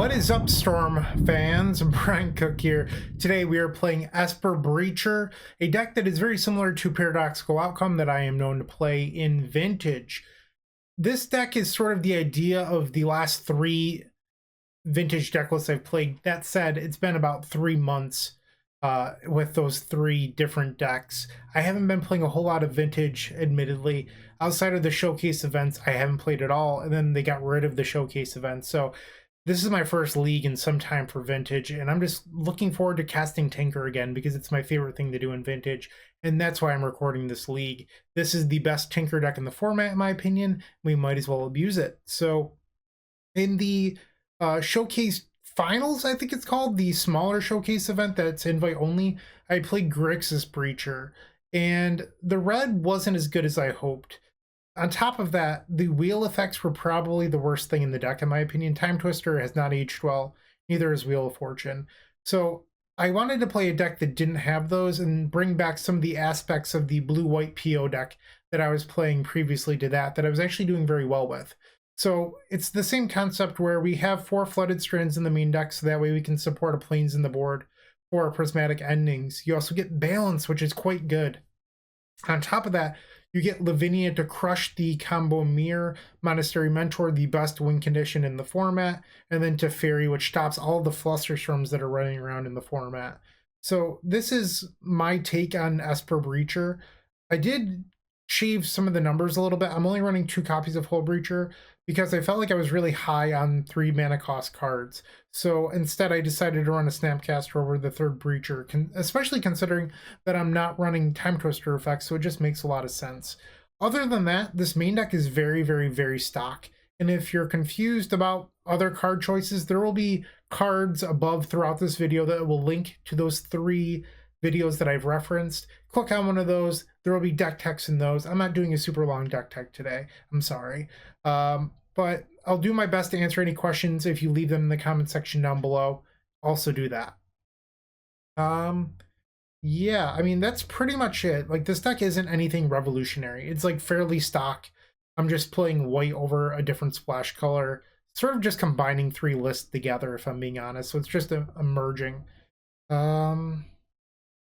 What is up, Storm fans? Bryant Cook here. Today we are playing EsperBreacher, a deck that is very similar to Paradoxical Outcome that I am known to play in Vintage. This deck is sort of the idea of the last three Vintage deck lists I've played. That said, it's been about 3 months with those three different decks. I haven't been playing a whole lot of Vintage, admittedly. Outside of the showcase events, I haven't played at all, and then they got rid of the showcase events. So this is my first league in some time for Vintage, and I'm just looking forward to casting Tinker again because it's my favorite thing to do in Vintage, and that's why I'm recording this league. This is the best Tinker deck in the format, in my opinion. We might as well abuse it. So in the showcase finals, I think it's called, the smaller showcase event that's invite only, I played GrixisBreacher, and the red wasn't as good as I hoped. On top of that, the wheel effects were probably the worst thing in the deck, in my opinion. Time Twister has not aged well, neither has Wheel of Fortune. So I wanted to play a deck that didn't have those and bring back some of the aspects of the blue-white PO deck that I was playing previously to that I was actually doing very well with. So it's the same concept where we have 4 flooded strands in the main deck, so that way we can support a planes in the board for prismatic endings. You also get balance, which is quite good. On top of that, you get Lavinia to crush the combo Mirror, Monastery Mentor, the best win condition in the format, and then Teferi, which stops all the Flusterstorms that are running around in the format. So this is my take on EsperBreacher. I did shave some of the numbers a little bit. I'm only running 2 copies of Hullbreacher because I felt like I was really high on 3 mana cost cards. So instead I decided to run a Snapcaster over the 3rd Breacher, especially considering that I'm not running Time Twister effects, so it just makes a lot of sense. Other than that, this main deck is very, very, very stock. And if you're confused about other card choices, there will be cards above throughout this video that will link to those 3 videos that I've referenced. Click on one of those. There will be deck text in those. I'm not doing a super long deck tech today. I'm sorry. But I'll do my best to answer any questions if you leave them in the comment section down below. Also do that. Yeah, I mean, that's pretty much it. Like, this deck isn't anything revolutionary. It's like fairly stock. I'm just playing white over a different splash color. Sort of just combining 3 lists together, if I'm being honest. So it's just a merging.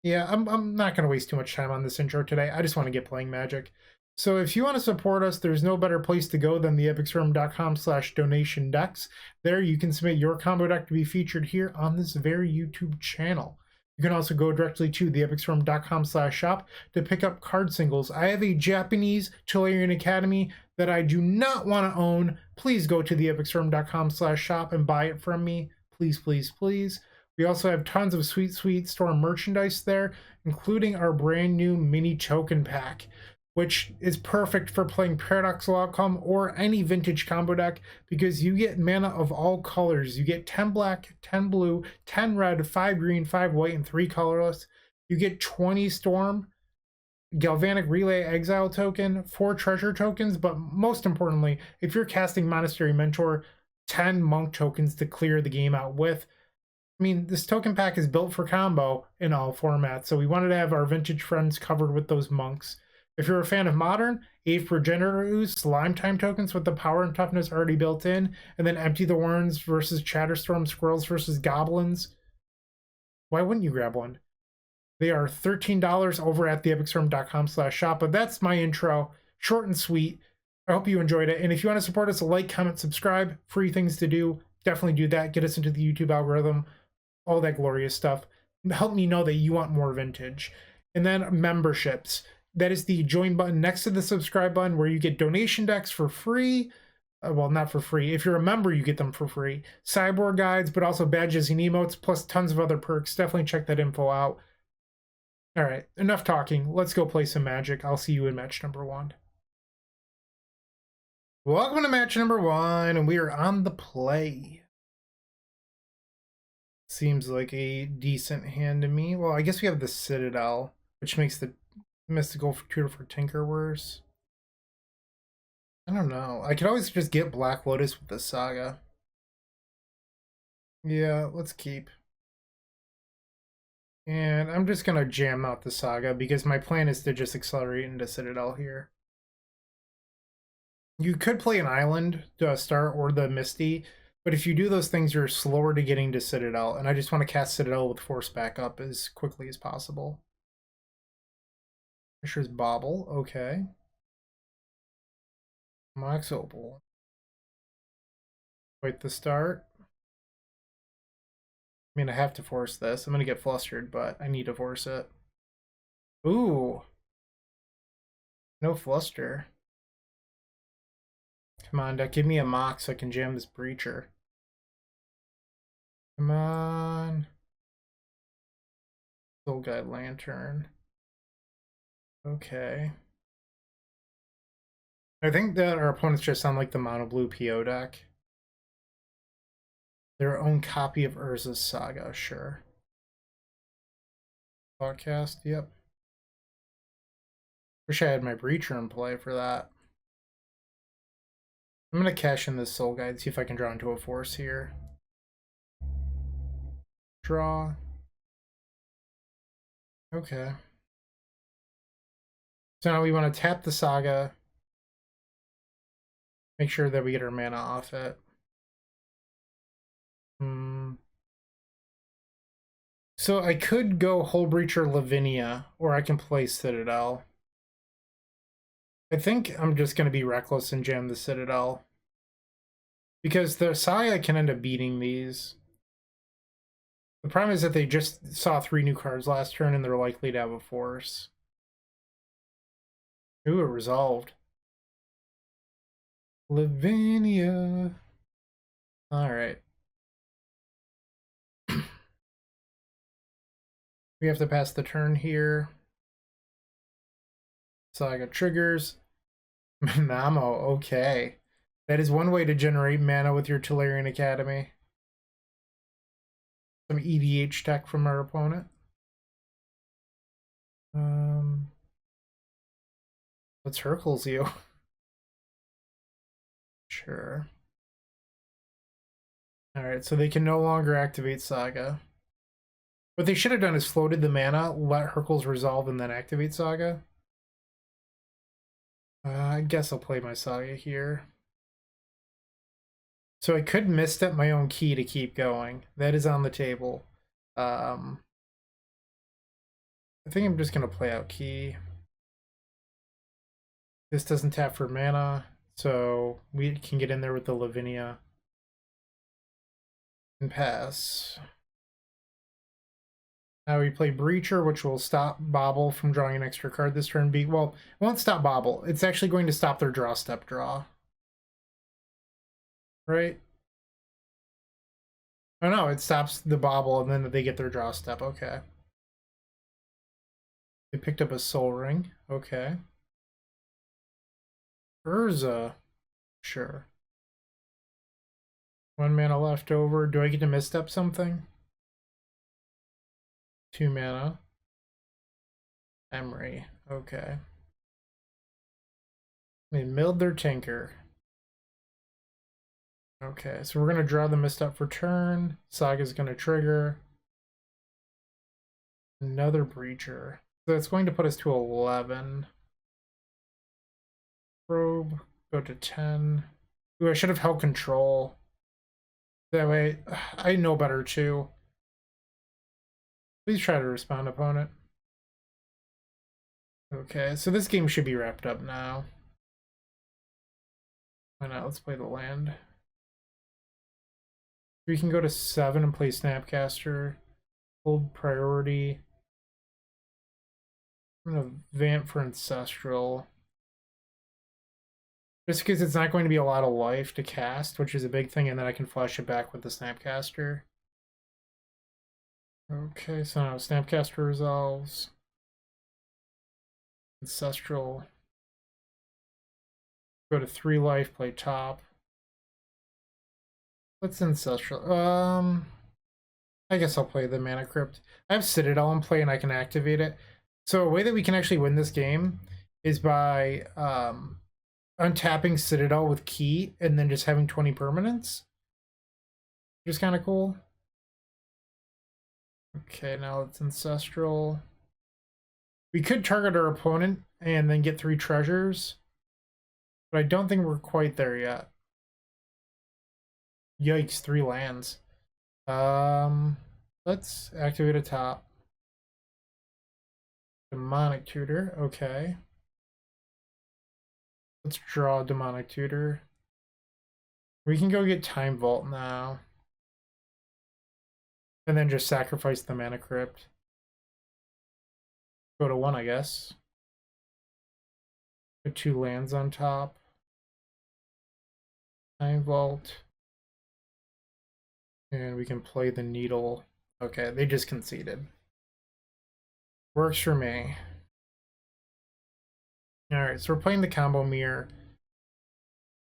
Yeah, I'm not going to waste too much time on this intro today. I just want to get playing Magic. So if you want to support us, there's no better place to go than theepicstorm.com/donation-decks. There you can submit your combo deck to be featured here on this very YouTube channel. You can also go directly to theepicstorm.com/shop to pick up card singles. I have a Japanese Chilean Academy that I do not want to own. Please go to theepicstorm.com/shop and buy it from me. Please, please, please. We also have tons of sweet, sweet Storm merchandise there, including our brand new mini token pack, which is perfect for playing Paradoxical Outcome or any Vintage combo deck because you get mana of all colors. You get 10 black, 10 blue, 10 red, 5 green, 5 white, and 3 colorless. You get 20 Storm, Galvanic Relay Exile token, 4 treasure tokens, but most importantly, if you're casting Monastery Mentor, 10 monk tokens to clear the game out with. I mean, this token pack is built for combo in all formats, so we wanted to have our Vintage friends covered with those monks. If you're a fan of Modern, 8 Regenerator Ooze, Slime Time tokens with the power and toughness already built in, and then Empty the Warrens versus Chatterstorm, Squirrels versus Goblins. Why wouldn't you grab one? They are $13 over at theepicstorm.com/shop, but that's my intro. Short and sweet. I hope you enjoyed it, and if you want to support us, like, comment, subscribe. Free things to do. Definitely do that. Get us into the YouTube algorithm. All that glorious stuff. Help me know that you want more Vintage. And then memberships. That is the join button next to the subscribe button where you get donation decks for free. Well, not for free. If you're a member, you get them for free. Cyborg guides, but also badges and emotes, plus tons of other perks. Definitely check that info out. All right, enough talking. Let's go play some Magic. I'll see you in match number 1. Welcome to match number 1, and we are on the play. Seems like a decent hand to me. Well, I guess we have the Citadel, which makes the Mystical Tutor for Tinker worse. I don't know. I could always just get Black Lotus with the Saga. Yeah, let's keep. And I'm just going to jam out the Saga because my plan is to just accelerate into Citadel here. You could play an Island to start or the Misty. But if you do those things, you're slower to getting to Citadel, and I just want to cast Citadel with force back up as quickly as possible. Fisher's Bobble, okay. Mox Opal. Wait the start. I mean, I have to force this. I'm going to get flustered, but I need to force it. Ooh. No fluster. Come on, deck. Give me a mock so I can jam this breacher. Come on. Soul Guide Lantern. Okay. I think that our opponents just sound like the Mono-Blue PO deck. Their own copy of Urza's Saga, sure. Podcast, yep. Wish I had my Breacher in play for that. I'm going to cash in this Soul Guide, see if I can draw into a force here. Draw. Okay. So now we want to tap the Saga. Make sure that we get our mana off it. So I could go Hullbreacher Lavinia, or I can play Citadel. I think I'm just going to be reckless and jam the Citadel. Because the Saga can end up beating these. The problem is that they just saw 3 new cards last turn and they're likely to have a force. Ooh, it resolved. Lavinia. Alright. We have to pass the turn here. Saga triggers. Mamo, okay. That is one way to generate mana with your Teferi Academy. Some EDH tech from our opponent. Let's Hercules you. Sure. Alright, so they can no longer activate Saga. What they should have done is floated the mana, let Hercules resolve, and then activate Saga. I guess I'll play my Saga here. So I could misstep my own key to keep going. That is on the table. I think I'm just going to play out key. This doesn't tap for mana, so we can get in there with the Lavinia and pass. Now we play Breacher, which will stop Bobble from drawing an extra card this turn. Well, it won't stop Bobble. It's actually going to stop their draw step draw. Right? Oh no, it stops the Bobble and then they get their draw step. Okay. They picked up a Soul Ring. Okay. Urza. Sure. 1 mana left over. Do I get to misstep something? 2 mana. Emery. Okay. They milled their Tinker. Okay, so we're going to draw the misstep for turn. Saga's going to trigger. Another Breacher. So that's going to put us to 11. Probe. Go to 10. Ooh, I should have held control. That way, I know better too. Please try to respond, opponent. Okay, so this game should be wrapped up now. Why not? Let's play the land. We can go to 7 and play Snapcaster. Hold priority. I'm going to Vamp for Ancestral. Just because it's not going to be a lot of life to cast, which is a big thing, and then I can flash it back with the Snapcaster. Okay, so now Snapcaster resolves. Ancestral. Go to 3 life, play top. What's Ancestral? I guess I'll play the Mana Crypt. I have Citadel in play and I can activate it. So a way that we can actually win this game is by untapping Citadel with Key and then just having 20 permanents. Which is kind of cool. Okay, now it's Ancestral. We could target our opponent and then get 3 treasures. But I don't think we're quite there yet. Yikes, 3 lands. Let's activate a top. Demonic Tutor, okay. Let's draw Demonic Tutor. We can go get Time Vault now. And then just sacrifice the Mana Crypt. Go to 1, I guess. Put 2 lands on top. Time Vault. And we can play the Needle. Okay, they just conceded. Works for me. Alright, so we're playing the Combo Mirror.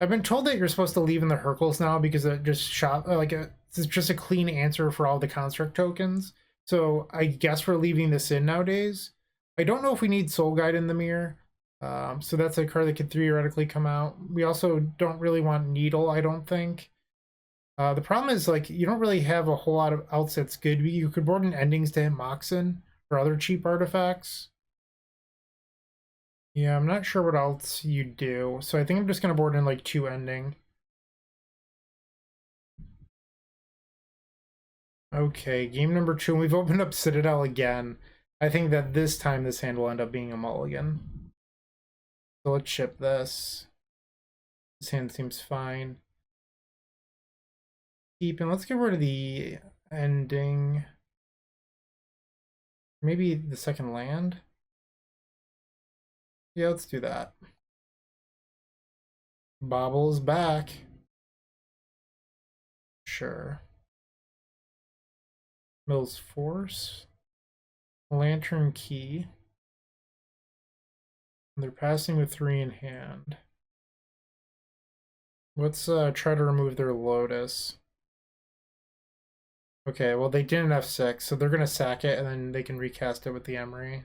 I've been told that you're supposed to leave in the Hercules now because it just shot it's just a clean answer for all the construct tokens. So I guess we're leaving this in nowadays. I don't know if we need Soul Guide in the mirror. So that's a card that could theoretically come out. We also don't really want Needle, I don't think. The problem is, like, you don't really have a whole lot of else that's good. You could board in Endings to hit Moxen or other cheap artifacts. Yeah, I'm not sure what else you do. So I think I'm just going to board in, like, 2 Ending. Okay, game number 2. We've opened up Citadel again. I think that this time this hand will end up being a mulligan. So let's ship this. This hand seems fine. Keep, and let's get rid of the Ending. Maybe the second land? Yeah, let's do that. Bobble's back. Sure. Mill's Force. Lantern Key. And they're passing with 3 in hand. Let's try to remove their Lotus. Okay, well they didn't have 6, so they're going to sack it and then they can recast it with the Emery.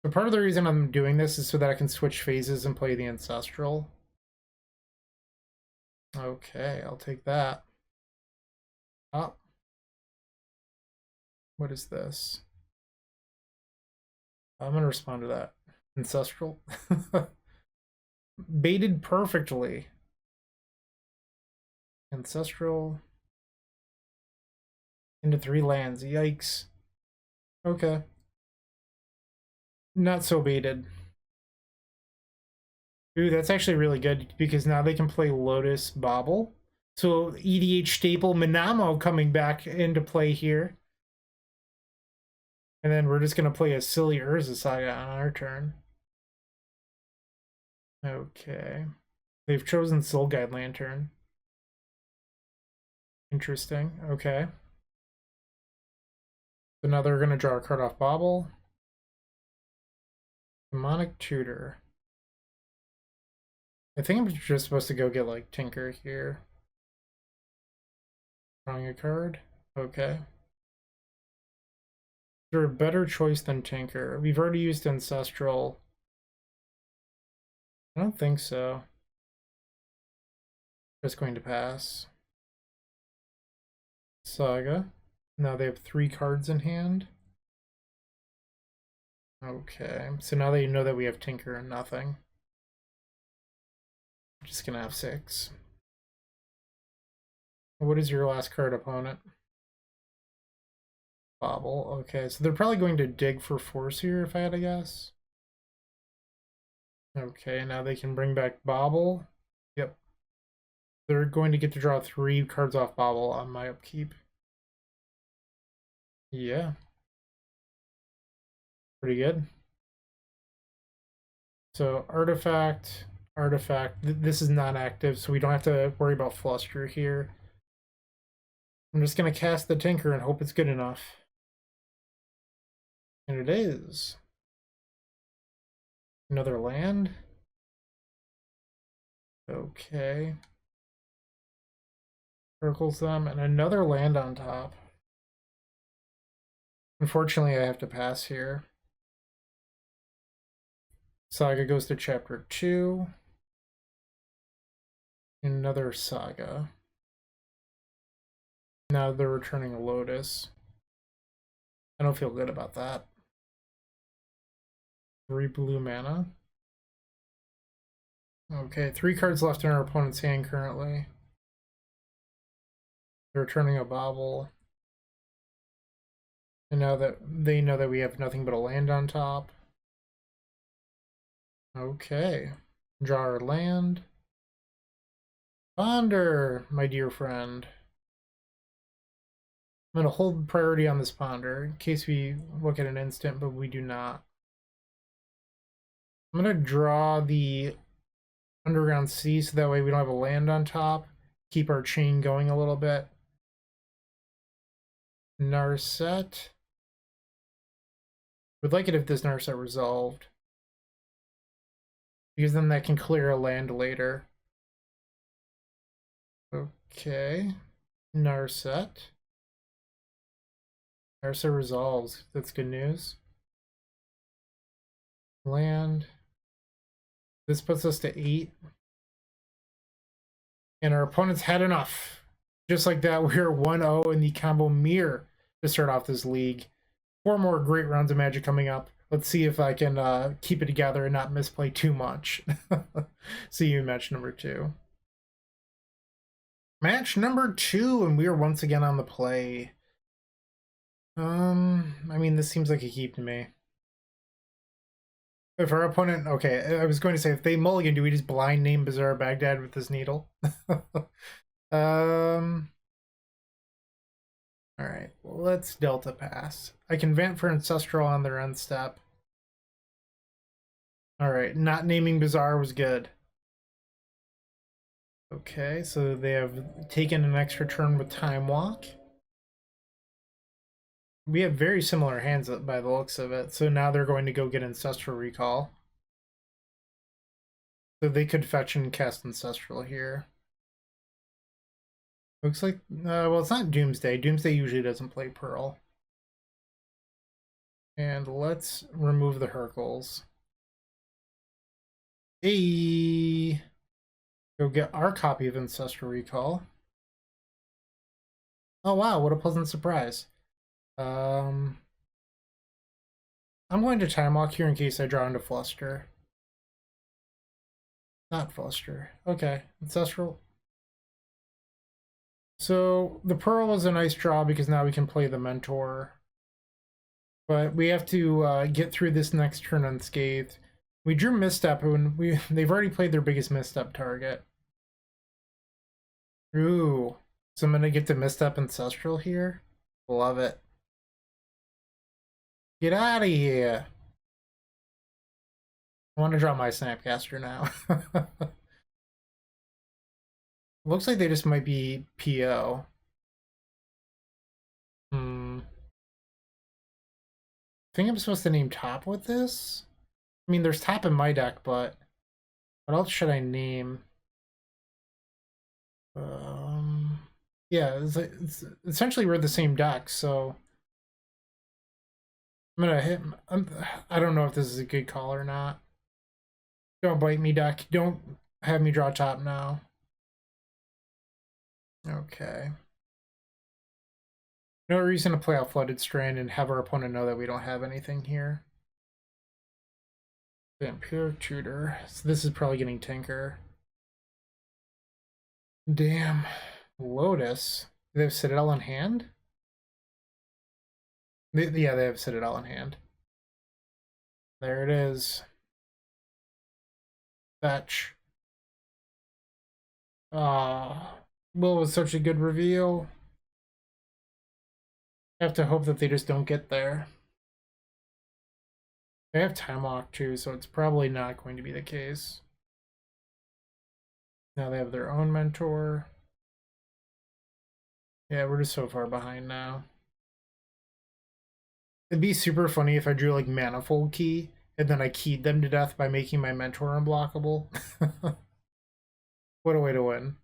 So part of the reason I'm doing this is so that I can switch phases and play the Ancestral. Okay, I'll take that. Oh. What is this? I'm going to respond to that. Ancestral. Baited perfectly. Ancestral. Into 3 lands. Yikes. Okay. Not so baited. Ooh, that's actually really good because now they can play Lotus Bobble. So EDH staple Minamo coming back into play here. And then we're just going to play a silly Urza Saga on our turn. Okay. They've chosen Soul Guide Lantern. Interesting. Okay. So now they're going to draw a card off Bobble. Demonic Tutor. I think I'm just supposed to go get, like, Tinker here. Drawing a card. Okay. Is there a better choice than Tinker? We've already used Ancestral. I don't think so. Just going to pass. Saga. Now they have 3 cards in hand. Okay, so now they know that we have Tinker and nothing. I'm just gonna have 6. What is your last card, opponent? Bobble. Okay, so they're probably going to dig for Force here, if I had to guess. Okay, now they can bring back Bobble. Yep. They're going to get to draw 3 cards off Bobble on my upkeep. Yeah. Pretty good. So artifact, artifact. This is not active, so we don't have to worry about Fluster here. I'm just going to cast the Tinker and hope it's good enough. And it is. Another land. Okay. Circles them, and another land on top. Unfortunately, I have to pass here. Saga goes to chapter 2. Another Saga. Now they're returning a Lotus. I don't feel good about that. 3 blue mana. Okay, 3 cards left in our opponent's hand currently. They're returning a bauble. And now that they know that we have nothing but a land on top. Okay. Draw our land. Ponder, my dear friend. I'm going to hold priority on this ponder in case we look at an instant, but we do not. I'm going to draw the underground sea so that way we don't have a land on top. Keep our chain going a little bit. Narset. Would like it if this Narset resolved, because then that can clear a land later. Okay. Narset. Narset resolves. That's good news. Land. This puts us to 8. And our opponents had enough. Just like that, we're 1-0 in the combo mirror to start off this league. 4 more great rounds of Magic coming up. Let's see if I can keep it together and not misplay too much. See you in match number 2. Match number 2, and we are once again on the play. I mean, this seems like a keep to me. If our opponent, okay, I was going to say, if they mulligan, do we just blind name Bizarre Baghdad with this needle? Alright, well, let's Delta Pass. I can Vant for Ancestral on their end step. Alright, not naming Bizarre was good. Okay, so they have taken an extra turn with Time Walk. We have very similar hands by the looks of it, so now they're going to go get Ancestral Recall. So they could fetch and cast Ancestral here. Looks like, well, it's not Doomsday. Doomsday usually doesn't play Pearl. And let's remove the Hercules. Hey! Go get our copy of Ancestral Recall. Oh wow, what a pleasant surprise. I'm going to Time Walk here in case I draw into Fluster. Not Fluster. Okay, Ancestral. So the Pearl is a nice draw because now we can play the Mentor. But we have to get through this next turn unscathed. We drew Misstep and they've already played their biggest Misstep target. Ooh. So I'm gonna get to Misstep Ancestral here. Love it. Get out of here. I want to draw my Snapcaster now. Looks like they just might be PO. I think I'm supposed to name top with this? I mean, there's top in my deck, but what else should I name? Yeah, it's essentially we're the same deck, so I'm gonna hit. I don't know if this is a good call or not. Don't bite me, deck. Don't have me draw top now. Okay. No reason to play out Flooded Strand and have our opponent know that we don't have anything here. Vampire Tutor. So this is probably getting Tinker. Damn. Lotus. Do they have Citadel in hand? Yeah, they have Citadel in hand. There it is. Fetch. Ah. Will was such a good reveal. I have to hope that they just don't get there. They have Time Lock too, so it's probably not going to be the case. Now they have their own Mentor. Yeah, we're just so far behind now. It'd be super funny if I drew like Manifold Key, and then I keyed them to death by making my Mentor unblockable. What a way to win.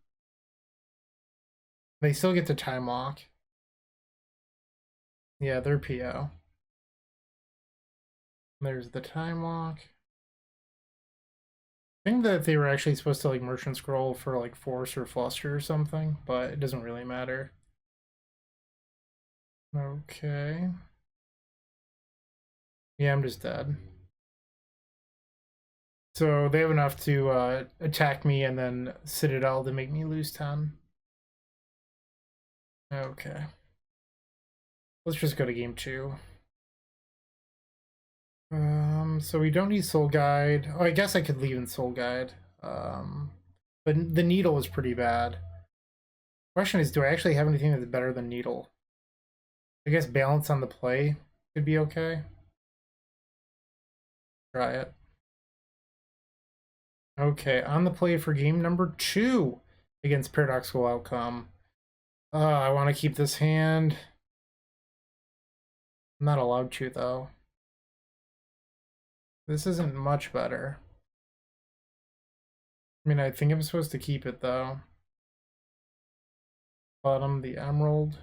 They still get to Time Lock. Yeah, they're PO. There's the Time Lock. I think that they were actually supposed to like Merchant Scroll for like Force or Fluster or something, but it doesn't really matter. Okay. Yeah, I'm just dead. So they have enough to attack me and then Citadel to make me lose 10. Okay. Let's just go to game 2. So we don't need Soul Guide. Oh, I guess I could leave in Soul Guide. But the Needle is pretty bad. Question is, do I actually have anything that's better than Needle? I guess Balance on the Play could be okay. Try it. Okay, on the play for game number 2 against Paradoxical Outcome. I want to keep this hand. I'm not allowed to, though. This isn't much better. I mean, I think I'm supposed to keep it, though. Bottom, the Emerald.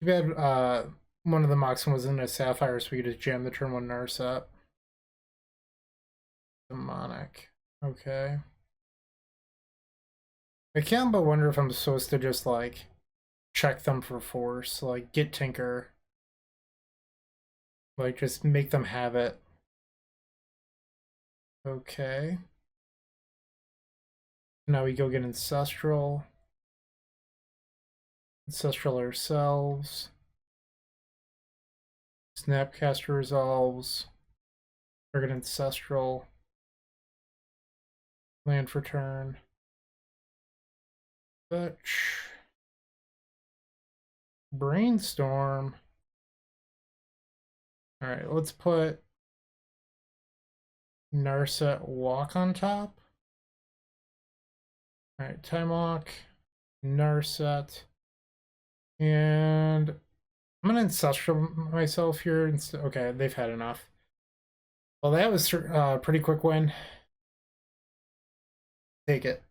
Too bad one of the Moxen was in a Sapphire, so we could just jam the turn 1 Narset. Demonic. Okay. I can't but wonder if I'm supposed to just, like, check them for force. Like, get Tinker. Like, just make them have it. Okay. Now we go get Ancestral. Ancestral ourselves. Snapcaster resolves. Target Ancestral. Land for turn. Fetch. Brainstorm. Alright, let's put Narset Walk on top. Alright, Time Walk, Narset, and I'm gonna Ancestral myself here. Okay, they've had enough. Well, that was a pretty quick win. Take it.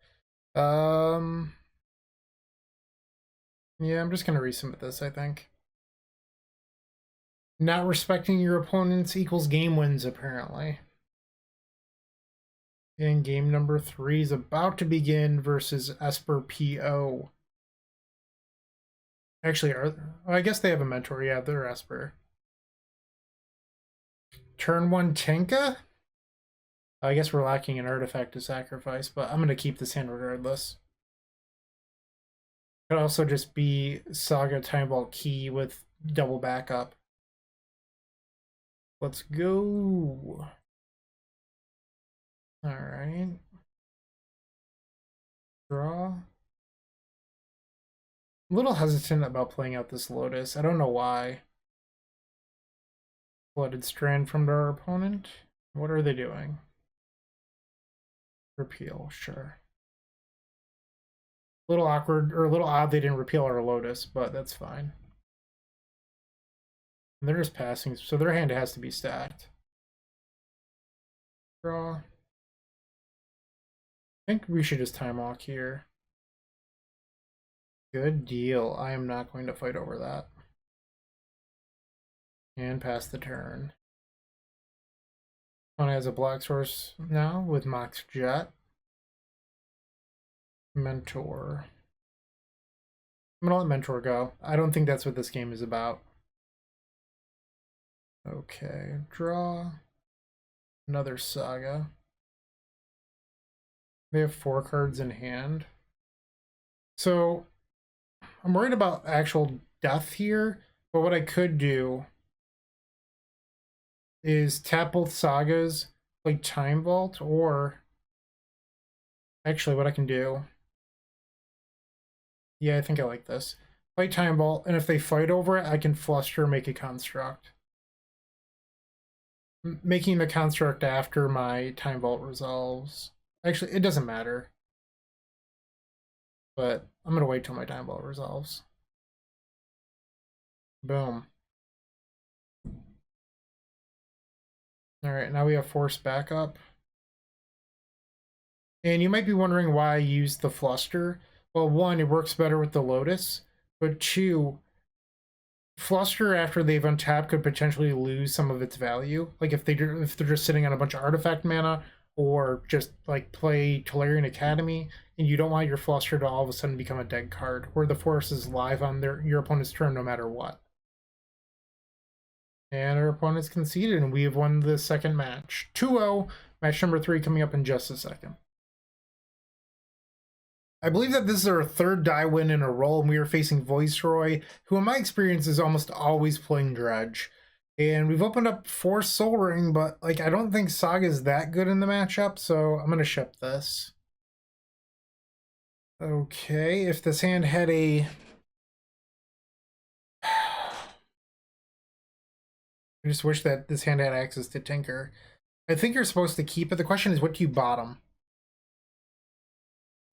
Yeah, I'm just gonna resubmit this, I think. Not respecting your opponents equals game wins, apparently. And game number 3 is about to begin versus Esper PO. Actually, I guess they have a mentor. Yeah, they're Esper. Turn 1 Tinka? I guess we're lacking an artifact to sacrifice, but I'm going to keep this hand regardless. Could also just be Saga Time Vault Key with double backup. Let's go. Alright. Draw. I'm a little hesitant about playing out this Lotus. I don't know why. Flooded Strand from their opponent. What are they doing? Repeal, sure. A little awkward, or a little odd they didn't repeal our Lotus, but that's fine. And they're just passing, so their hand has to be stacked. Draw. I think we should just time walk here. Good deal. I am not going to fight over that. And pass the turn. One has a black source now with Mox Jet. Mentor. I'm gonna let Mentor go. I don't think that's what this game is about. Okay, draw. Another Saga. They have 4 cards in hand. So I'm worried about actual death here, but what I could do is tap both Sagas, like Time Vault, or actually what I can do. Yeah, I think I like this. Play Time Vault, and if they fight over it, I can Fluster, make a construct. Making the construct after my Time Vault resolves. Actually, it doesn't matter. But I'm going to wait till my Time Vault resolves. Boom. Alright, now we have Force Backup. And you might be wondering why I used the Fluster. Well, 1, it works better with the Lotus. But 2, Fluster after they've untapped could potentially lose some of its value. Like if they're just sitting on a bunch of artifact mana, or just like play Tolarian Academy, and you don't want your Fluster to all of a sudden become a dead card, where the force is live on your opponent's turn no matter what. And our opponent's conceded, and we have won the second match. 2-0, match number 3 coming up in just a second. I believe that this is our third die win in a row, and we are facing Viceroy, who in my experience is almost always playing Dredge. And we've opened up 4 Soul Ring, but like I don't think Saga is that good in the matchup, so I'm gonna ship this. Okay, if this hand had a... I just wish that this hand had access to Tinker. I think you're supposed to keep it. The question is, what do you bottom?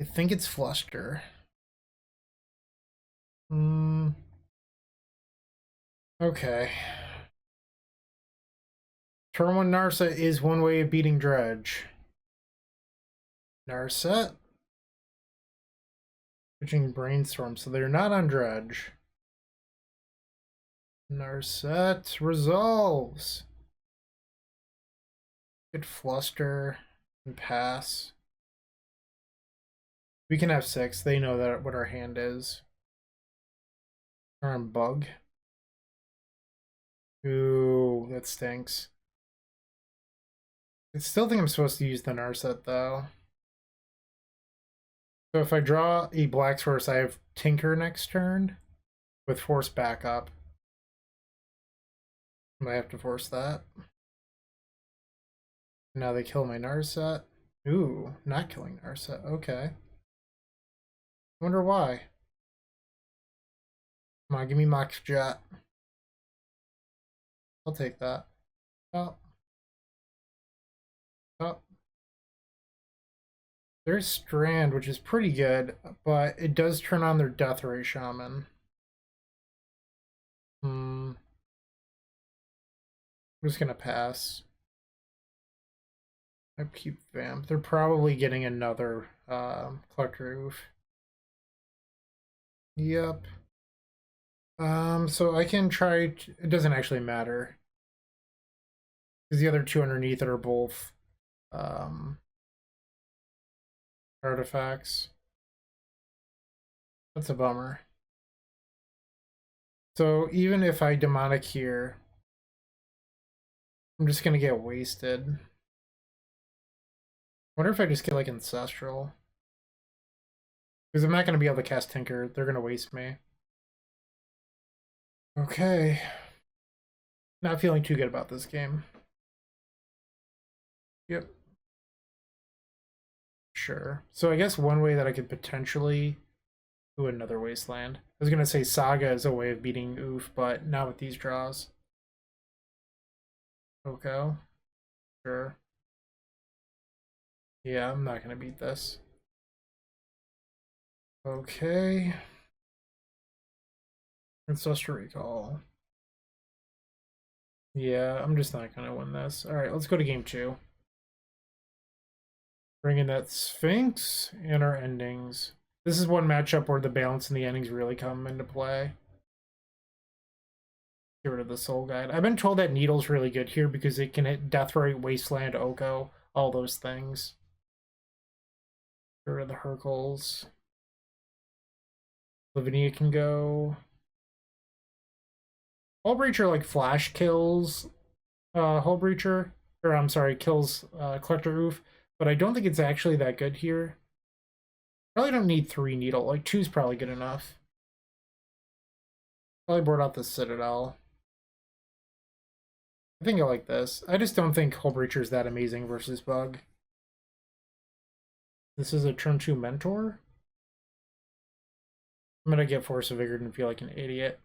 I think it's Fluster. Okay. Turn 1 Narset is one way of beating Dredge. Narset. Switching Brainstorm, so they're not on Dredge. Narset resolves. Good Fluster and pass. We can have 6. They know that what our hand is. We're on Bug. Ooh, that stinks. I still think I'm supposed to use the Narset though. So if I draw a black source, I have Tinker next turn with Force backup. I might have to force that. Now they kill my Narset. Ooh, not killing Narset. Okay. Wonder why. Come on, give me Mox Jet. I'll take that. Oh. Oh. There's Strand, which is pretty good, but it does turn on their Death Ray Shaman. I'm just gonna pass. I keep Vamp. They're probably getting another Collector Oof. Yep. So I can try to, it doesn't actually matter. Because the other 2 underneath it are both artifacts. That's a bummer. So even if I demonic here, I'm just gonna get wasted. I wonder if I just get like Ancestral. Because I'm not gonna be able to cast Tinker. They're gonna waste me. Okay. Not feeling too good about this game. Yep. Sure. So I guess one way that I could potentially do another Wasteland. I was gonna say Saga is a way of beating Oof, but not with these draws. Okay. Sure. Yeah, I'm not gonna beat this. Okay. Ancestral Recall. Yeah, I'm just not gonna win this. Alright, let's go to game 2. Bring in that Sphinx and our endings. This is one matchup where the balance and the endings really come into play. Get rid of the Soul Guide. I've been told that Needle's really good here because it can hit Deathray, Wasteland, Oko, all those things. Get rid of the Hercules. Lavinia can go. Hullbreacher like flash kills Hullbreacher. Or I'm sorry, kills Collector Oof. But I don't think it's actually that good here. Probably don't need 3 Needle. Like 2's probably good enough. Probably board out the Citadel. I think I like this. I just don't think Hullbreacher is that amazing versus Bug. This is a turn 2 Mentor. I'm gonna get Force of Vigor and feel like an idiot.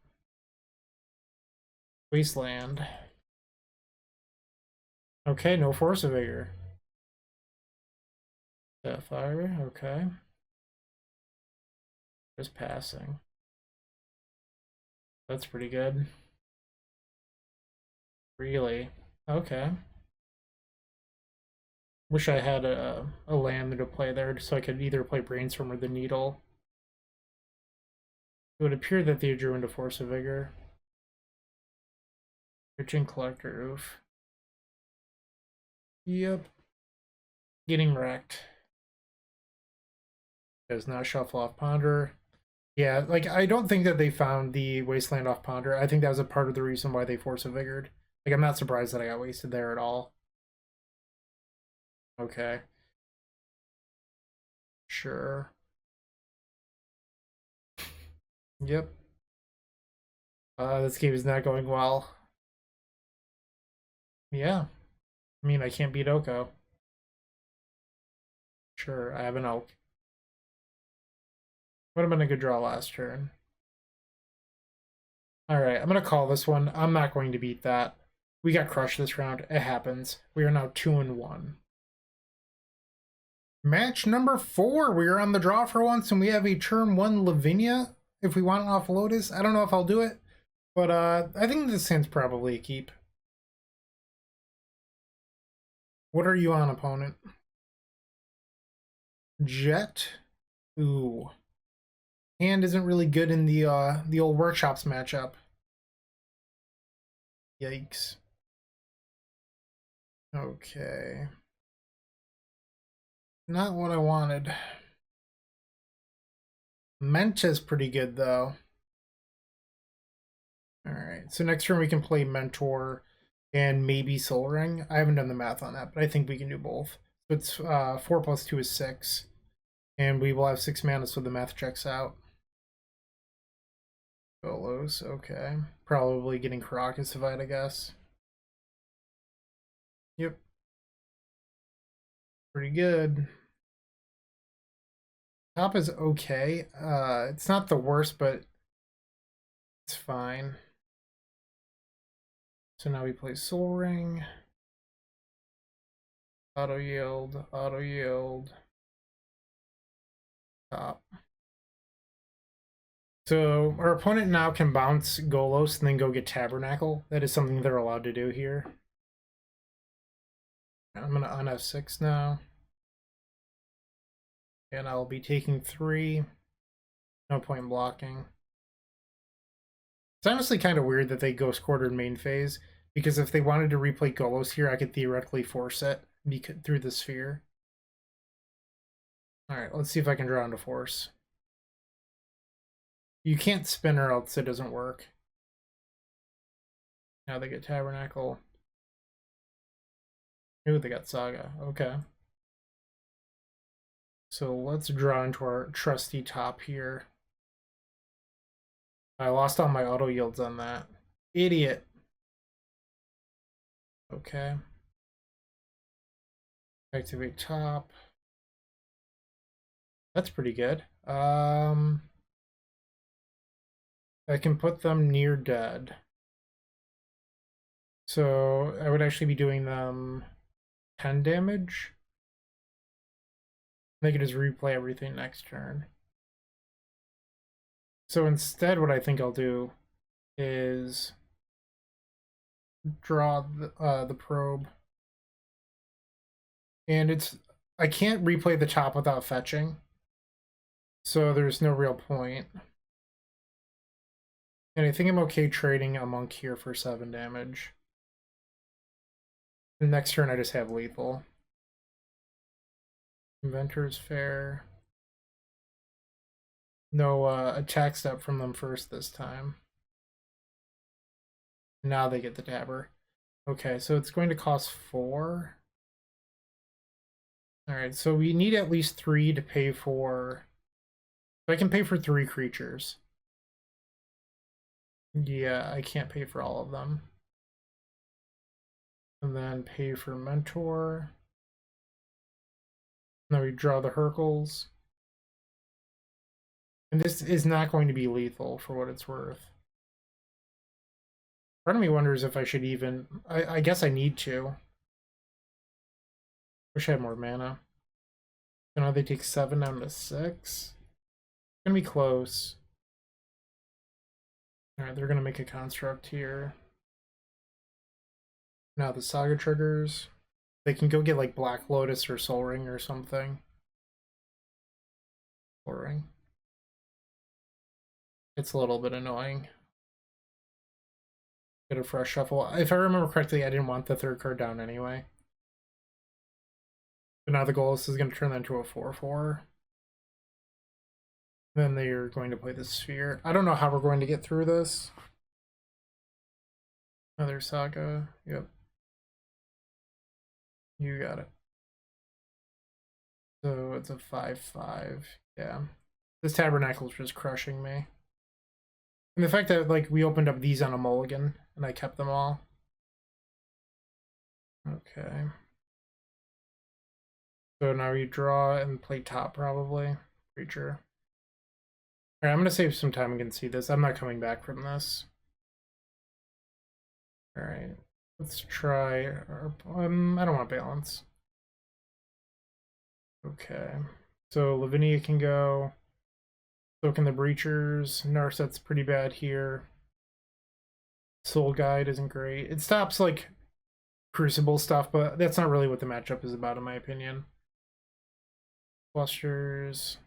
Wasteland. Okay, no Force of Vigor. Fire, okay. Just passing. That's pretty good. Really? Okay. Wish I had a land to play there so I could either play Brainstorm or the Needle. It would appear that they drew into Force of Vigor. Pitching Collector Oof. Yep. Getting wrecked. Does not shuffle off Ponder. Yeah, like I don't think that they found the Wasteland off Ponder. I think that was a part of the reason why they Force of Vigored. Like I'm not surprised that I got wasted there at all. Okay. Sure. Yep. This game is not going well. Yeah. I mean, I can't beat Oko. Sure, I have an Oak. Would have been a good draw last turn. Alright, I'm going to call this one. I'm not going to beat that. We got crushed this round. It happens. We are now 2-1. Match number 4. We are on the draw for once, and we have a turn 1 Lavinia. If we want it off Lotus, I don't know if I'll do it, but I think this hand's probably a keep. What are you on, opponent? Jet. Ooh. Hand isn't really good in the old workshops matchup. Yikes. Okay. Not what I wanted. Menta's pretty good though. Alright, so next turn we can play Mentor and maybe Soul Ring. I haven't done the math on that, but I think we can do both. So it's 4 plus 2 is 6. And we will have 6 mana, so the math checks out. Golos, okay. Probably getting Karakusified, I guess. Yep. Pretty good. Top is okay. It's not the worst, but it's fine. So now we play Soul Ring. Auto yield, auto yield. Top. So our opponent now can bounce Golos and then go get Tabernacle. That is something they're allowed to do here. I'm going to on F6 now. And I'll be taking 3. No point blocking. It's honestly kind of weird that they Ghost Quartered main phase, because if they wanted to replay Golos here, I could theoretically force it through the sphere. Alright, let's see if I can draw into force. You can't spin or else it doesn't work. Now they get Tabernacle. Ooh, they got Saga. Okay. So let's draw into our trusty top here. I lost all my auto yields on that. Idiot. Okay. Activate top. That's pretty good. I can put them near dead. So I would actually be doing them 10 damage. They can just replay everything next turn. So instead, what I think I'll do is draw the probe. And I can't replay the top without fetching. So there's no real point. And I think I'm okay trading a monk here for 7 damage. The next turn I just have lethal. Inventor's Fair. No attack step from them first this time. Now they get the Dabber. Okay, so it's going to cost 4. Alright, so we need at least 3 to pay for... So I can pay for 3 creatures. Yeah, I can't pay for all of them. And then pay for Mentor. Now we draw the Hercules. And this is not going to be lethal for what it's worth. Part of me wonders if I should even... I guess I need to. Wish I had more mana. So now they take 7 down to 6. It's gonna be close. Alright, they're gonna make a construct here. Now the Saga triggers. They can go get like Black Lotus or Soul Ring or something. Soul Ring. It's a little bit annoying. Get a fresh shuffle. If I remember correctly, I didn't want the 3rd card down anyway. But now the Golos is going to turn that into a 4/4. Then they are going to play the Sphere. I don't know how we're going to get through this. Another Saga. Yep. You got it. So it's a 5/5. Yeah. This Tabernacle is just crushing me. And the fact that like we opened up these on a mulligan and I kept them all. Okay. So now you draw and play top probably. Creature. Alright, I'm gonna save some time and can see this. I'm not coming back from this. Alright. Let's try our, I don't want balance. Okay. So Lavinia can go. So can the Breachers. Narset's pretty bad here. Soul Guide isn't great. It stops like Crucible stuff, but that's not really what the matchup is about in my opinion. Clusters.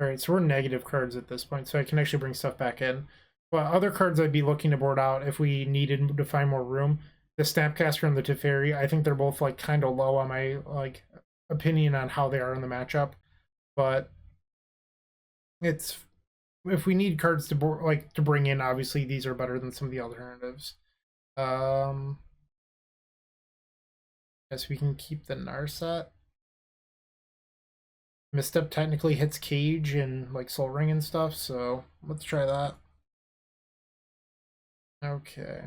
Alright, so we're negative cards at this point, so I can actually bring stuff back in. But other cards I'd be looking to board out if we needed to find more room. The Snapcaster and the Teferi, I think they're both like kind of low on my like opinion on how they are in the matchup. But it's if we need cards to board, like to bring in, obviously these are better than some of the alternatives. Guess we can keep the Narset. Misstep technically hits Cage and like Soul Ring and stuff, so let's try that. Okay.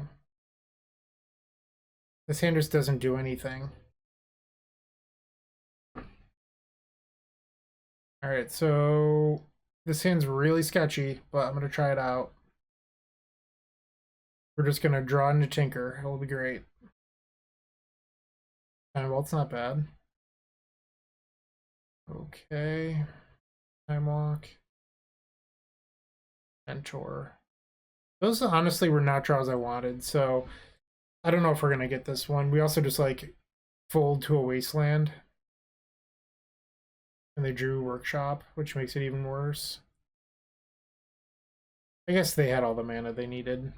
This hand just doesn't do anything. Alright, so this hand's really sketchy, but I'm gonna try it out. We're just gonna draw into Tinker. It'll be great. Well, it's not bad. Okay. Time Walk. Mentor. Those honestly were not draws I wanted, so I don't know if we're gonna get this one. We also just like fold to a wasteland. And they drew Workshop, which makes it even worse. I guess they had all the mana they needed.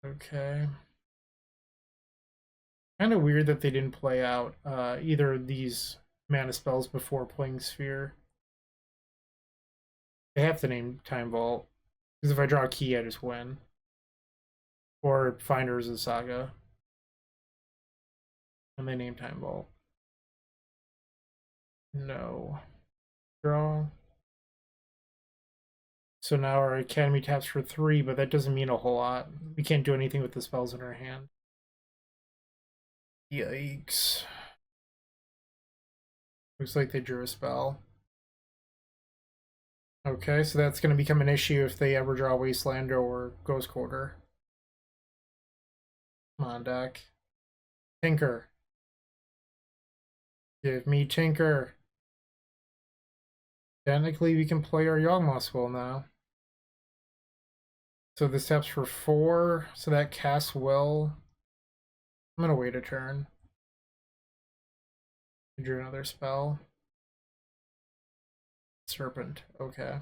Okay. Kind of weird that they didn't play out either of these mana spells before playing Sphere. They have to name Time Vault. Because if I draw a key, I just win. Or Finders of Saga. And they name Time Vault. No. Draw. So now our Academy taps for 3, but that doesn't mean a whole lot. We can't do anything with the spells in our hand. Yikes. Looks like they drew a spell. Okay, so that's going to become an issue if they ever draw Wasteland or Ghost Quarter. Come on, deck. Tinker. Give me Tinker. Technically, we can play our Yawgmoth Will now. So this taps for 4, so that casts Will. I'm going to wait a turn. I drew another spell. Serpent, okay.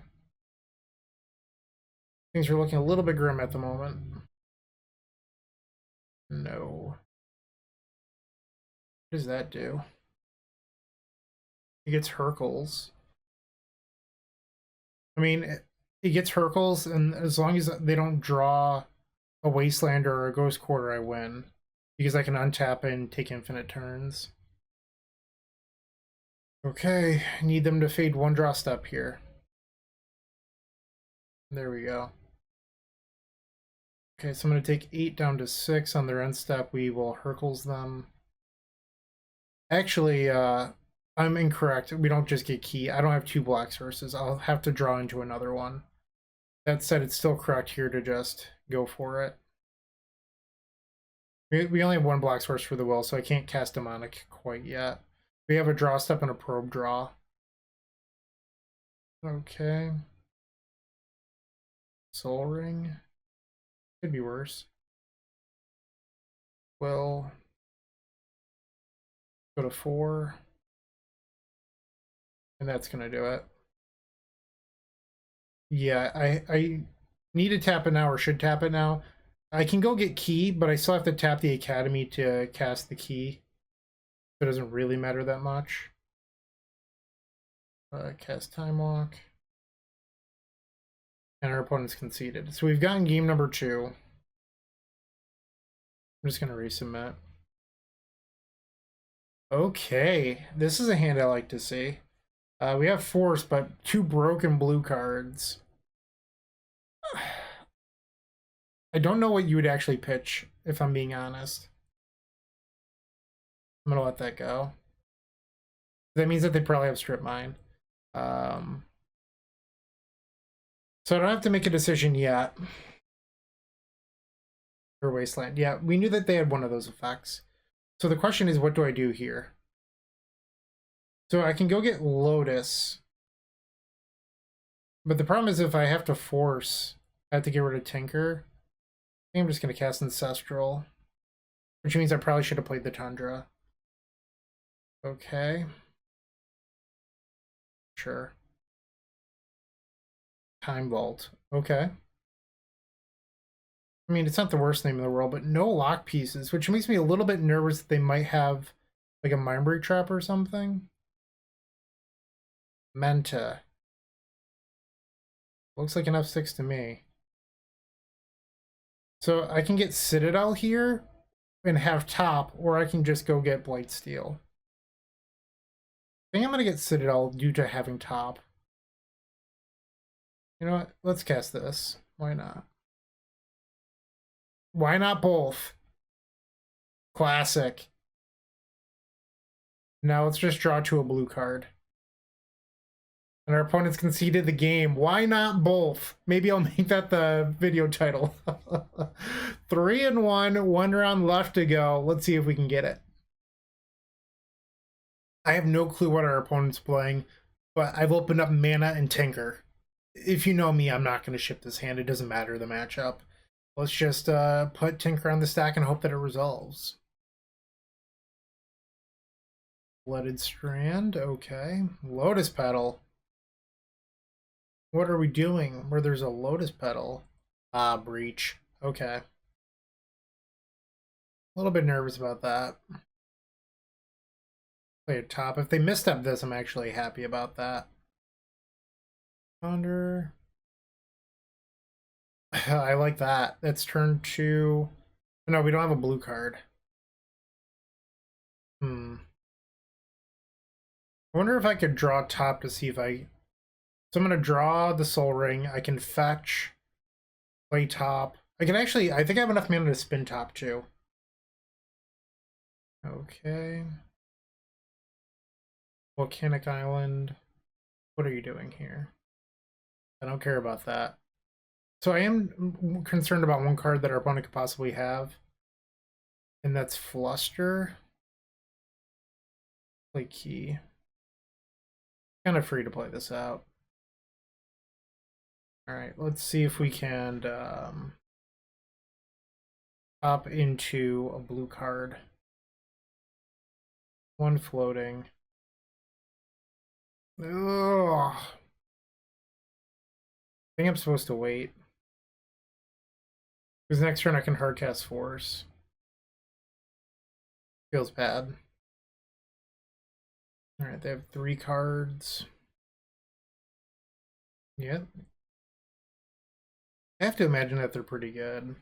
Things are looking a little bit grim at the moment. No. What does that do? It gets Hercules. I mean, it gets Hercules, and as long as they don't draw a Wasteland or a Ghost Quarter, I win. Because I can untap and take infinite turns. Okay, I need them to fade 1 draw step here. There we go. Okay, so I'm going to take 8 down to 6 on their end step. We will Hercules them. Actually, I'm incorrect. We don't just get key. I don't have 2 black sources. I'll have to draw into another one. That said, it's still correct here to just go for it. We only have 1 black source for the Will, so I can't cast Demonic quite yet. We have a draw step and a probe draw. Okay. Soul Ring. Could be worse. Will. Go to 4. And that's going to do it. Yeah, I need to tap it now, or should tap it now. I can go get key, but I still have to tap the Academy to cast the key. It doesn't really matter that much. Cast Time Walk. And our opponent's conceded. So we've gotten game number 2. I'm just going to resubmit. Okay, this is a hand I like to see. We have Force, but 2 broken blue cards. I don't know what you would actually pitch, if I'm being honest. I'm gonna let that go. That means that they probably have Strip Mine. So I don't have to make a decision yet. For Wasteland. Yeah, we knew that they had one of those effects. So the question is, what do I do here? So I can go get Lotus. But the problem is if I have to force, I have to get rid of Tinker. I think I'm just going to cast Ancestral. Which means I probably should have played the Tundra. Okay. Sure. Time Vault. Okay. I mean, it's not the worst name in the world, but no lock pieces, which makes me a little bit nervous that they might have like a Mindbreak Trap or something. Menta. Looks like an F6 to me. So I can get Citadel here and have top, or I can just go get Blightsteel. I think I'm going to get Citadel due to having top. You know what? Let's cast this. Why not? Why not both? Classic. Now let's just draw to a blue card. And our opponents conceded the game. Why not both? Maybe I'll make that the video title. 3-1, 1 round left to go. Let's see if we can get it. I have no clue what our opponent's playing, but I've opened up Mana and Tinker. If you know me, I'm not going to ship this hand. It doesn't matter the matchup. Let's just put Tinker on the stack and hope that it resolves. Blooded Strand, okay. Lotus Petal. What are we doing where there's a Lotus Petal? Ah, Breach. Okay. A little bit nervous about that. Play a top. If they misstep this, I'm actually happy about that. Thunder. I like that. That's turn 2. No, we don't have a blue card. I wonder if I could draw top to see if I... So I'm going to draw the Soul Ring. I can fetch, play top. I can actually... I think I have enough mana to spin top too. Okay. Volcanic Island. What are you doing here? I don't care about that. So I am concerned about one card that our opponent could possibly have. And that's Fluster. Play Key. Kind of free to play this out. Alright, let's see if we can hop into a blue card. 1 floating. Ugh. I think I'm supposed to wait. Because next turn I can hardcast Force. Feels bad. Alright, they have 3 cards. Yep. I have to imagine that they're pretty good.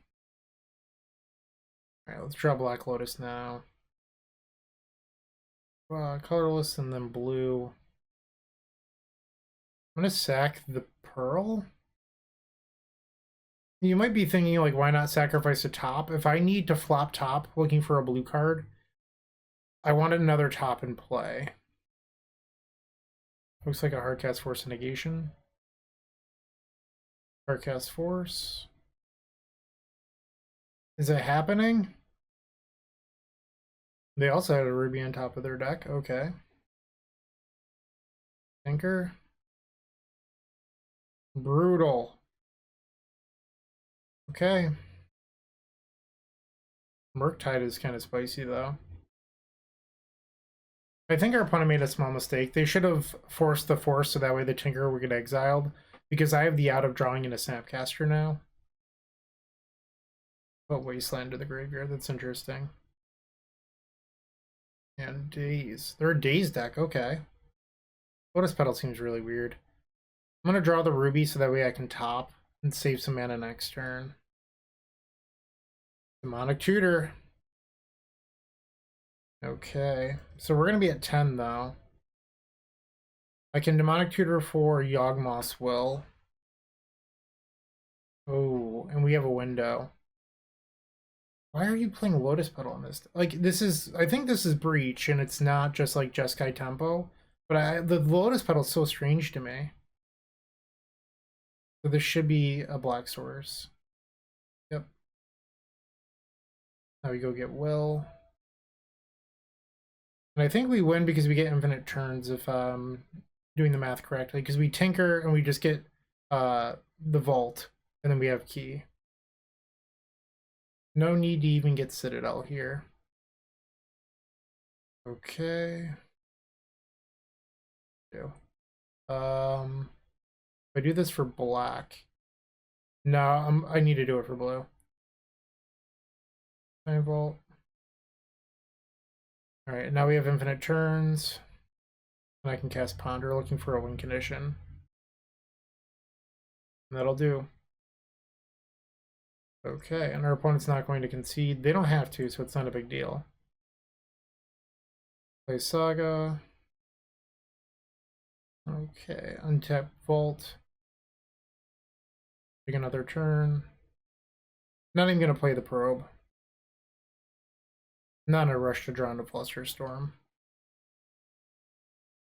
Alright, let's draw Black Lotus now. Colorless and then blue. I'm gonna sack the Pearl. You might be thinking, like, why not sacrifice a top? If I need to flop top looking for a blue card, I want another top in play. Looks like a hardcast Force negation. Hardcast Force. Is it happening? They also had a Ruby on top of their deck. Okay. Tinker. Brutal. Okay. Murktide is kind of spicy, though. I think our opponent made a small mistake. They should have forced the Force so that way the Tinker would get exiled, because I have the out of drawing in a Snapcaster now. But Wasteland to the graveyard, that's interesting. And Daze. They're a Daze deck, okay. Lotus Petal seems really weird. I'm going to draw the Ruby so that way I can top and save some mana next turn. Demonic Tutor. Okay, so we're going to be at 10 though. I can Demonic Tutor for Yawgmoth's Will. Oh, and we have a window. Why are you playing Lotus Petal on this? Like, this is, I think this is Breach, and it's not just like Jeskai Tempo. But the Lotus Petal is so strange to me. So this should be a black source. Yep. Now we go get Will. And I think we win because we get infinite turns if doing the math correctly. Because we tinker and we just get the vault. And then we have key. No need to even get Citadel here. Okay. If I do this for black. No, I need to do it for blue. Vault. Alright, now we have infinite turns. And I can cast Ponder looking for a win condition. And that'll do. Okay, and our opponent's not going to concede. They don't have to, so it's not a big deal. Play Saga. Okay, untap Vault. Take another turn. Not even going to play the Probe. Not in a rush to draw into Flusterstorm.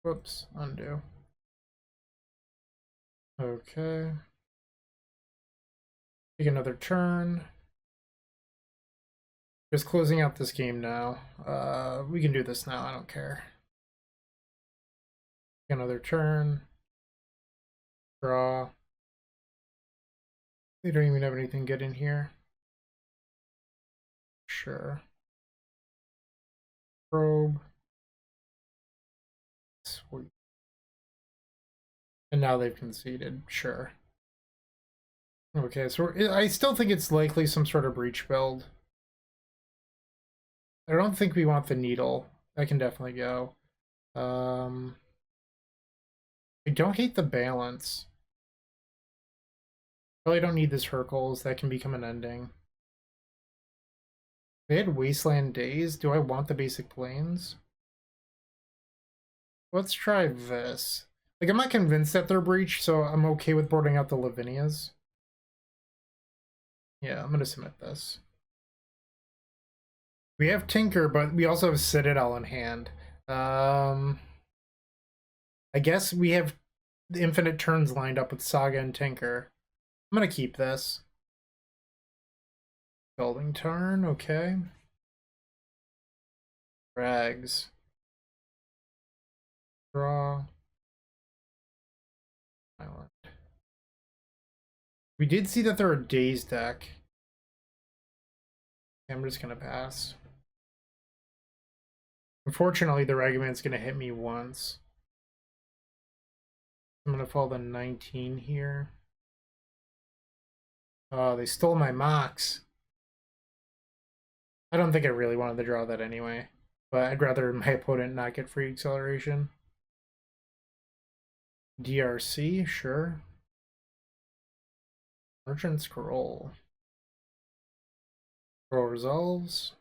Whoops, undo. Okay. Take another turn. Just closing out this game now. We can do this now, I don't care. Take another turn. Draw. They don't even have anything good in here. Sure. Probe. Sweet. And now they've conceded. Sure. Okay, so I still think it's likely some sort of breach build. I don't think we want the needle. That can definitely go. I don't hate the balance. Really don't need this Hercules. That can become an ending. They had Wasteland Days. Do I want the basic planes? Let's try this. Like, I'm not convinced that they're breach, so I'm okay with boarding out the Lavinias. Yeah, I'm going to submit this. We have Tinker, but we also have Citadel in hand. I guess we have the infinite turns lined up with Saga and Tinker. I'm going to keep this. Building turn, okay. Rags. Draw. Island. We did see that they're a Days deck. I'm just gonna pass. Unfortunately, the Ragaman's gonna hit me once. I'm gonna fall to 19 here. Oh, they stole my Mox. I don't think I really wanted to draw that anyway, but I'd rather my opponent not get free acceleration. DRC, sure. Merchant Scroll. Scroll resolves.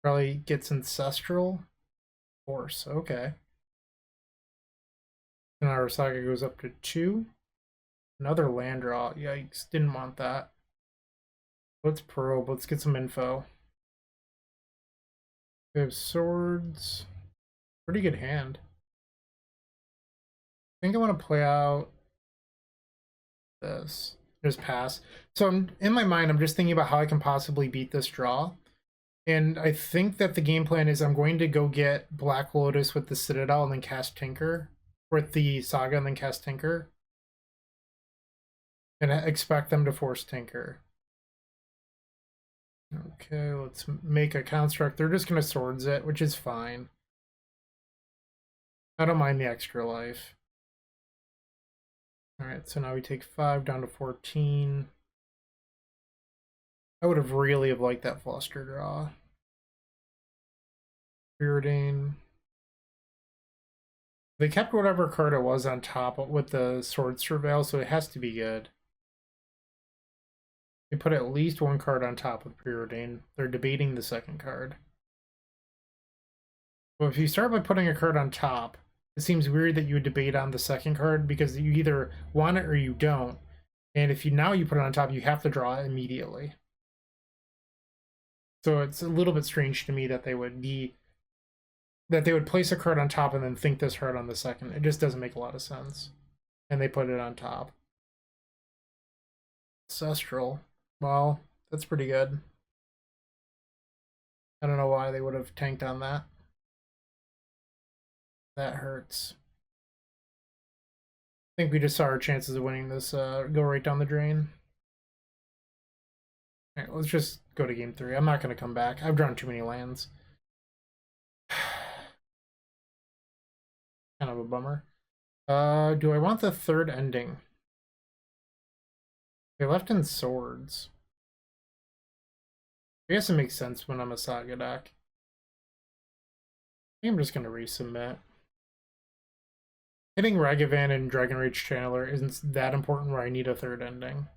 Probably gets Ancestral. Force, okay. And our Saga goes up to 2. Another land draw. Yikes, didn't want that. Let's probe. Let's get some info. We have swords. Pretty good hand. I think I want to play out this. Just pass. So in my mind, I'm just thinking about how I can possibly beat this draw. And I think that the game plan is I'm going to go get Black Lotus with the Citadel and then cast Tinker. With the Saga and then cast Tinker. And I expect them to force Tinker. Okay, let's make a construct. They're just going to swords it, which is fine. I don't mind the extra life. Alright, so now we take 5 down to 14. I would have really liked that Fluster draw. Preordain. They kept whatever card it was on top with the Sword Surveil, so it has to be good. They put at least one card on top with Preordain. They're debating the second card. Well, if you start by putting a card on top, It seems weird that you would debate on the second card because you either want it or you don't. And if you put it on top, you have to draw it immediately. So it's a little bit strange to me that they would place a card on top and then think this hard on the second. It just doesn't make a lot of sense. And they put it on top. Ancestral. Well, that's pretty good. I don't know why they would have tanked on that. That hurts. I think we just saw our chances of winning this go right down the drain. All right, let's just go to game 3. I'm not going to come back. I've drawn too many lands. Kind of a bummer. Do I want the third ending? They left in swords. I guess it makes sense when I'm a Saga deck. I think I'm just going to resubmit. Hitting Ragavan and Dragon Rage Channeler isn't that important where I need a third ending.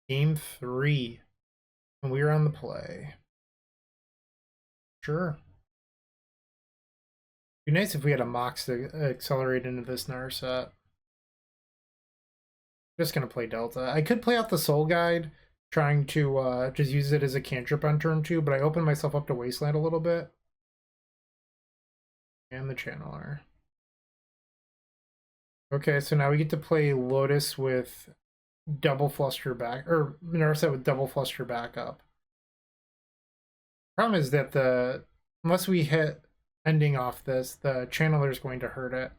Game 3. And we're on the play. Sure. It'd be nice if we had a Mox to accelerate into this Nar set. Just gonna play Delta. I could play out the Soul Guide, trying to just use it as a cantrip on turn 2, but I opened myself up to Wasteland a little bit. And the Channeler. Okay, so now we get to play Lotus with double fluster back, or Narset with double fluster backup. Problem is that unless we hit ending off this, the Channeler is going to hurt it.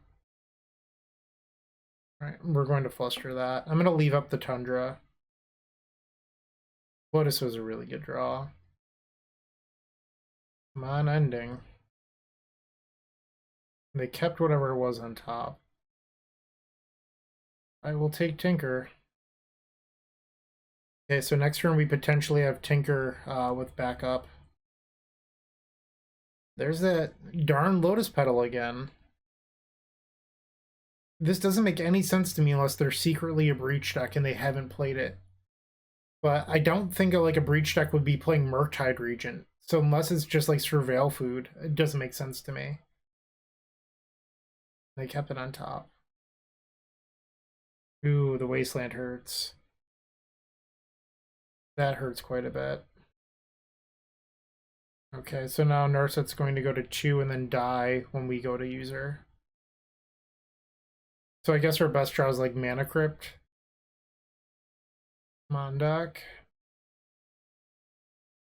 All right, we're going to fluster that. I'm going to leave up the Tundra. Lotus was a really good draw. Come on, ending. They kept whatever it was on top. I will take Tinker. Okay, so next turn we potentially have Tinker with backup. There's that darn Lotus Petal again. This doesn't make any sense to me unless they're secretly a Breach deck and they haven't played it. But I don't think like a Breach deck would be playing Murktide Regent. So unless it's just like Surveil food, it doesn't make sense to me. They kept it on top. Ooh, the Wasteland hurts. That hurts quite a bit. Okay, so now Narset's going to go to 2 and then die when we go to user. So I guess our best draw is like Mana Crypt. Come on, deck.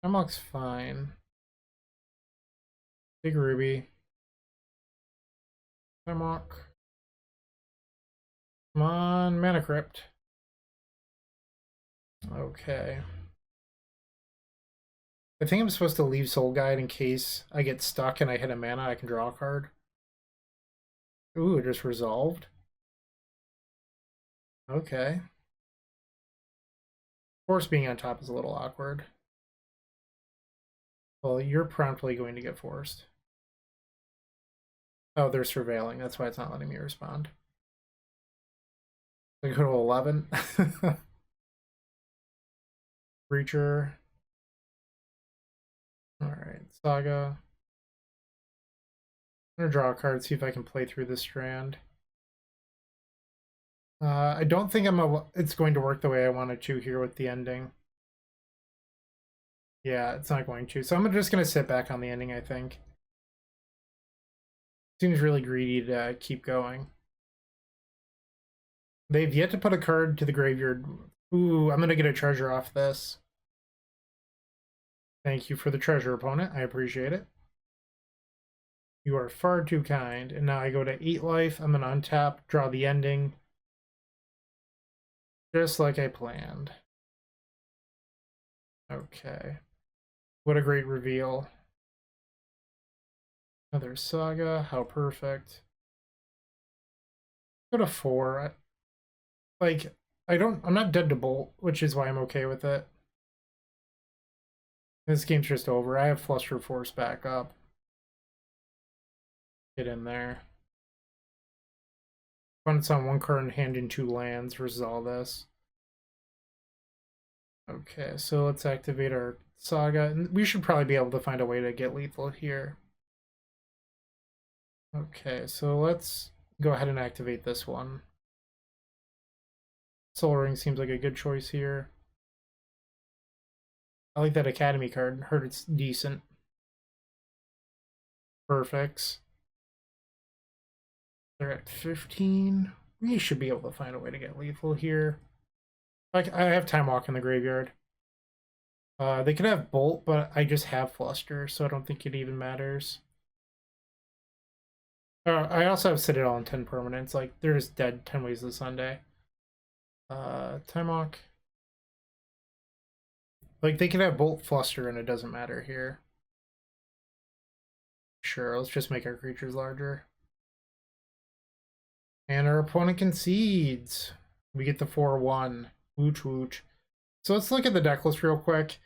Hemlock's fine. Big Ruby. Hemlock. Come on, Mana Crypt. Okay. I think I'm supposed to leave Soul Guide in case I get stuck and I hit a mana, I can draw a card. Ooh, it just resolved. Okay. Force being on top is a little awkward. Well, you're promptly going to get forced. Oh, they're surveilling. That's why it's not letting me respond. I go to 11. Breacher. Alright, Saga. I'm gonna draw a card, see if I can play through this strand. I don't think it's going to work the way I wanted to here with the ending. Yeah, it's not going to. So I'm just going to sit back on the ending, I think. Seems really greedy to keep going. They've yet to put a card to the graveyard. Ooh, I'm going to get a treasure off this. Thank you for the treasure, opponent. I appreciate it. You are far too kind. And now I go to 8 life. I'm going to untap, draw the ending. Just like I planned. Okay. What a great reveal. Another Saga. How perfect. Go to 4. I'm not dead to Bolt, which is why I'm okay with it. This game's just over. I have Fluster Force back up. Get in there. Once on 1 card in hand in 2 lands versus all this. Okay, so let's activate our Saga. And we should probably be able to find a way to get lethal here. Okay, so let's go ahead and activate this one. Soul Ring seems like a good choice here. I like that Academy card. Heard it's decent. Perfects. They're at 15. We should be able to find a way to get lethal here. I have Time Walk in the graveyard. They could have Bolt, but I just have Fluster, so I don't think it even matters. I also have Citadel on 10 permanents. Like, they're just dead 10 ways to Sunday. Time Walk. Like, they could have Bolt, Fluster, and it doesn't matter here. Sure, let's just make our creatures larger. And our opponent concedes. We get the 4-1. Wooch wooch. So let's look at the deck list real quick.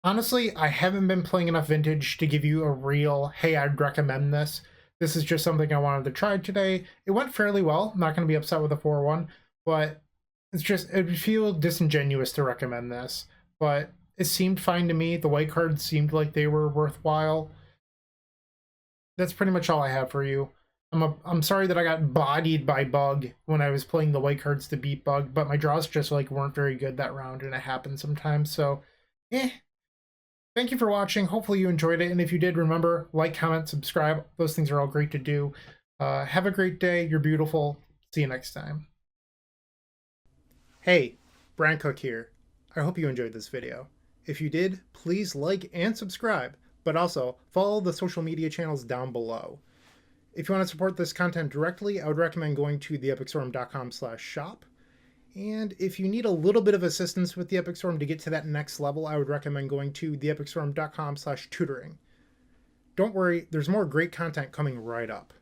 Honestly, I haven't been playing enough Vintage to give you a real, hey, I'd recommend this. This is just something I wanted to try today. It went fairly well. I'm not going to be upset with a 4-1, but it's just, it would feel disingenuous to recommend this. But it seemed fine to me. The white cards seemed like they were worthwhile. That's pretty much all I have for you. I'm sorry that I got bodied by Bug when I was playing the white cards to beat Bug, but my draws just like weren't very good that round, and it happens sometimes. So, Thank you for watching. Hopefully you enjoyed it, and if you did, remember, like, comment, subscribe. Those things are all great to do. Have a great day. You're beautiful. See you next time. Hey, Bryant Cook here. I hope you enjoyed this video. If you did, please like and subscribe, but also follow the social media channels down below. If you want to support this content directly, I would recommend going to theepicstorm.com/shop. And if you need a little bit of assistance with the Epic Storm to get to that next level, I would recommend going to theepicstorm.com/tutoring. Don't worry, there's more great content coming right up.